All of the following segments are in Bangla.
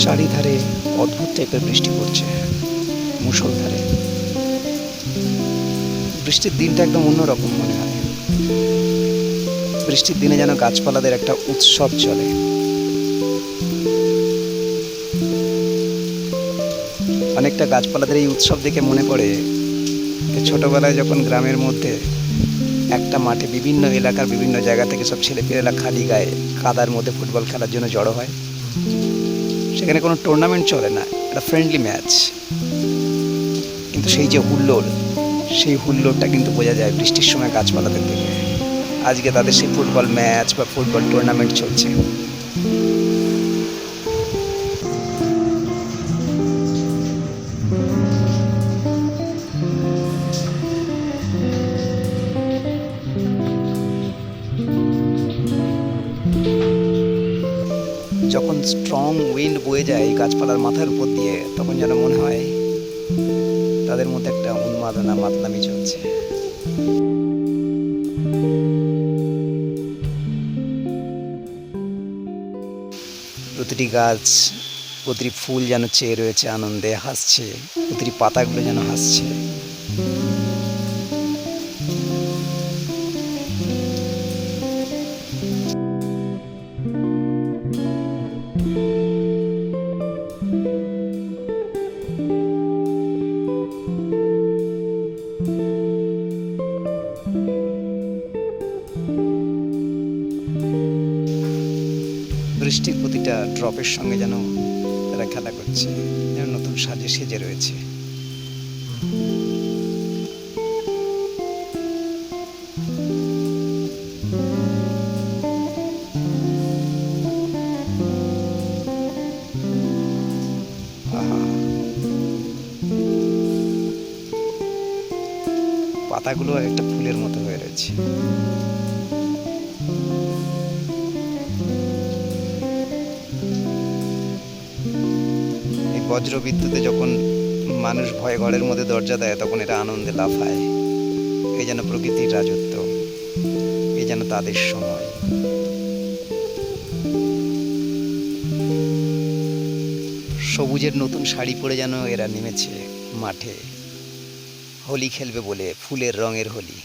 চারিধারে অদ্ভুত টাইপের বৃষ্টি পড়ছে, মুষলধারে। বৃষ্টির দিনটা একদম অন্যরকম মনে হয়। বৃষ্টির দিনে যেন গাছপালাদের একটা উৎসব চলে। অনেকটা গাছপালাদের এই উৎসব দেখে মনে পড়ে ছোটবেলায় যখন গ্রামের মধ্যে একটা মাঠে বিভিন্ন এলাকার বিভিন্ন জায়গা থেকে সব ছেলেপেলেরা খালি গায়ে কাদার মধ্যে ফুটবল খেলার জন্য জড়ো হয়। সেখানে কোনো টুর্নামেন্ট চলে না, একটা ফ্রেন্ডলি ম্যাচ, কিন্তু সেই যে হুল্লোড়, সেই হুল্লোড়টা কিন্তু বোঝা যায় বৃষ্টির সময় গাছপালাদের থেকে। আজকে তাদের সেই ফুটবল ম্যাচ বা ফুটবল টুর্নামেন্ট চলছে। যখন স্ট্রং উইন্ড বয়ে যায় গাছপালার মাথার উপর দিয়ে, তখন যেন মনে হয় তাদের মধ্যে একটা উন্মাদনা, মাতলামি চলছে। প্রতিটি গাছ, প্রতিটি ফুল যেন চেয়ে রয়েছে আনন্দে, হাসছে। প্রতিটি পাতাগুলো যেন হাসছে। বৃষ্টির প্রতিটা ড্রপের সঙ্গে যেন তারা খেলা করছে, যেন নতুন সাজে সেজে রয়েছে। আহা, পাতাগুলো একটা ফুলের মতো হয়ে রয়েছে। বজ্র বিদ্যুতে যখন মানুষ ভয়ে ঘরের মধ্যে দরজা দেয়, তখন এরা আনন্দে লাফায়। এই যেন প্রকৃতির রাজত্ব, এই যেন তাদের সময়। সবুজের নতুন শাড়ি পরে যেন এরা নেমেছে মাঠে, হোলি খেলবে বলে। ফুলের রঙের হোলি,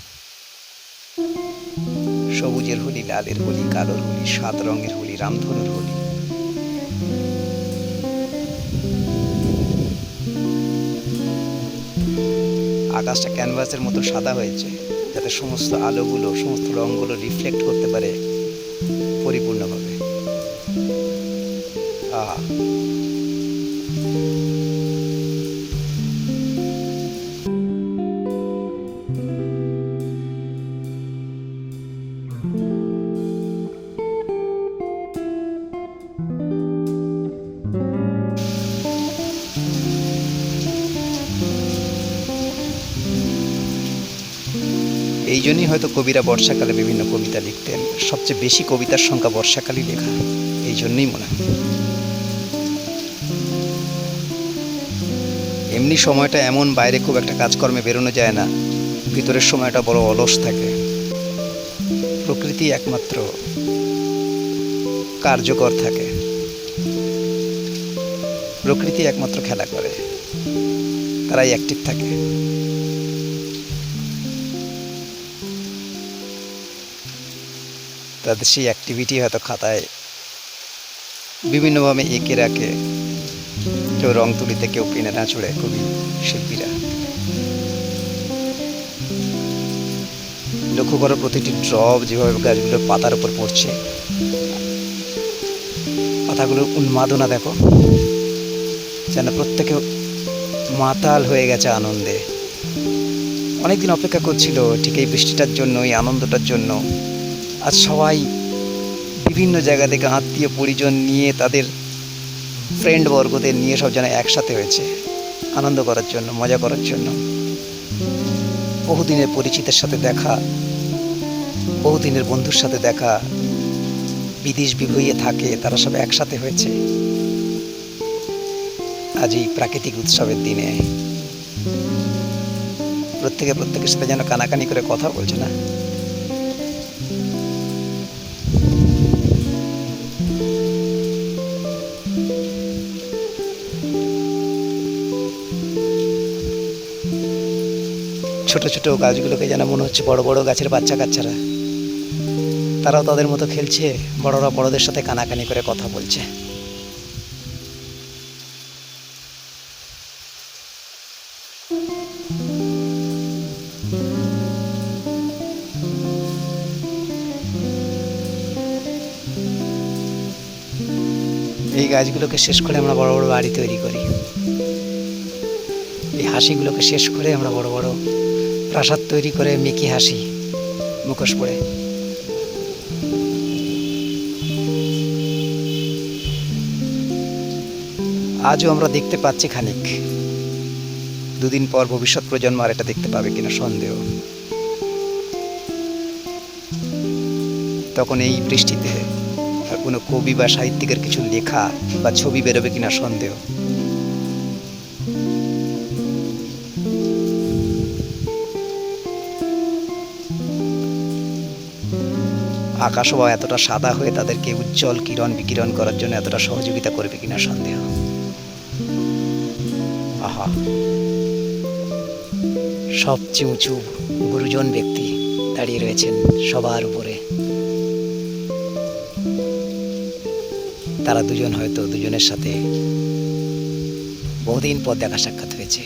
সবুজের হোলি, লালের হোলি, কালোর হোলি, 7 রঙের হোলি, রামধনুর হোলি। আকাশটা ক্যানভাসের মতো সাদা হয়েছে, যাতে সমস্ত আলোগুলো, সমস্ত রঙগুলো রিফ্লেক্ট করতে পারে পরিপূর্ণভাবে। আহা, এই জন্যই হয়তো কবিরা বর্ষাকালে বিভিন্ন কবিতা লিখতেন। সবচেয়ে বেশি কবিতার সংখ্যা বর্ষাকালই লেখা, এই জন্যই মনে হয়। এমনি সময়টা এমন, বাইরে খুব একটা কাজকর্মে বেরোনো যায় না, ভিতরের সময়টা বড় অলস থাকে। প্রকৃতি একমাত্র কার্যকর থাকে, প্রকৃতি একমাত্র খেলা করে, তারাই অ্যাক্টিভ থাকে। তাদের সেই অ্যাক্টিভিটি হয়তো খাতায় বিভিন্নভাবে এঁকে রাখে, কেউ রং তুলিতে, কেউ পেনে না ছড়ে, কবি শিল্পীরা। লক্ষ্য করো প্রতিটি ড্রপ যেভাবে গাছগুলোর পাতার উপর পড়ছে, পাতাগুলোর উন্মাদনা দেখো, যেন প্রত্যেকে মাতাল হয়ে গেছে আনন্দে। অনেকদিন অপেক্ষা করছিল ঠিক এই বৃষ্টিটার জন্য, এই আনন্দটার জন্য। আজ সবাই বিভিন্ন জায়গা থেকে আত্মীয় পরিজন নিয়ে, তাদের ফ্রেন্ড বর্গদের নিয়ে সব যেন একসাথে হয়েছে আনন্দ করার জন্য, মজা করার জন্য। বহুদিনের পরিচিতের সাথে দেখা, বহুদিনের বন্ধুর সাথে দেখা, বিদেশ বিভুঁইয়ে থাকে, তারা সব একসাথে হয়েছে আজ এই প্রাকৃতিক উৎসবের দিনে। প্রত্যেকের সাথে যেন কানাকানি করে কথা বলছে না। ছোট ছোট গাছগুলোকে যেন মনে হচ্ছে বড় বড় গাছের বাচ্চা কাচ্চারা, তারাও তাদের মতো খেলছে, বড়রা বড়দের সাথে কানাকানি করে কথা বলছে। এই গাছগুলোকে শেষ করে আমরা বড় বড় বাড়ি তৈরি করি, এই হাসিগুলোকে শেষ করে আমরা বড় বড় প্রাসাদ তৈরি করে মেকি হাসি মুখোশ পরে। আজও আমরা দেখতে পাচ্ছি খানিক, দুদিন পর ভবিষ্যৎ প্রজন্ম আর এটা দেখতে পাবে কিনা সন্দেহ। তখন এই বৃষ্টিতে আর কোনো কবি বা সাহিত্যিকের কিছু লেখা বা ছবি বেরোবে কিনা সন্দেহ। আকাশও বা এতটা সাদা হয়ে তাদেরকে উজ্জ্বল কিরণ বিকিরণ করার জন্য এতটা সহযোগিতা করবে কিনা সন্দেহ। আহা, সবচেয়ে উঁচু গুরুজন ব্যক্তি দাঁড়িয়ে রয়েছেন সবার উপরে। তারা দুজন হয়তো দুজনের সাথে বহুদিন পর দেখা সাক্ষাৎ হয়েছে।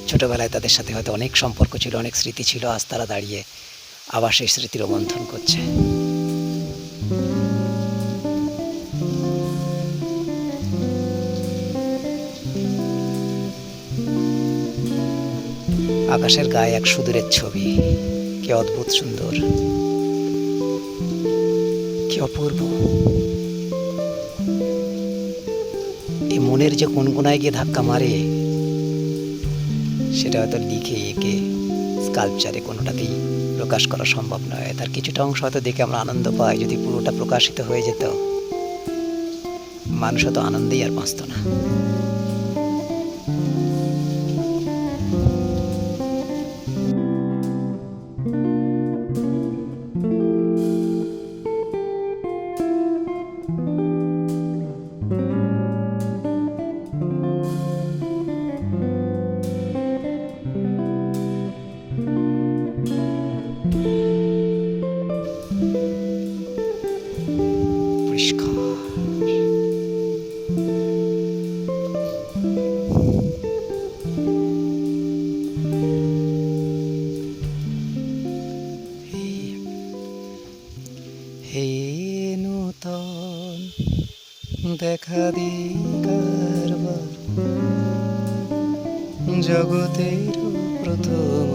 ছোটবেলায় তাদের সাথে হয়তো অনেক সম্পর্ক ছিল, অনেক স্মৃতি ছিল। আজ তারা দাঁড়িয়ে আবার সেই স্মৃতির রোমন্থন করছে। আকাশের গায়ে এক সুদূরের ছবি, কি অদ্ভুত সুন্দর, কি অপূর্ব। এই মনের যে কোন কোনায় গিয়ে ধাক্কা মারে, সেটা হয়তো লিখে এঁকে স্কাল্পচারে কোনোটাতেই প্রকাশ করা সম্ভব নয়। তার কিছুটা অংশ হয়তো দেখে আমরা আনন্দ পাই, যদি পুরোটা প্রকাশিত হয়ে যেত মানুষ হয়তো আনন্দেই আর বাঁচত না। পরিষ্কার হে নূতন দেখা দিগারবার, জগতের প্রথম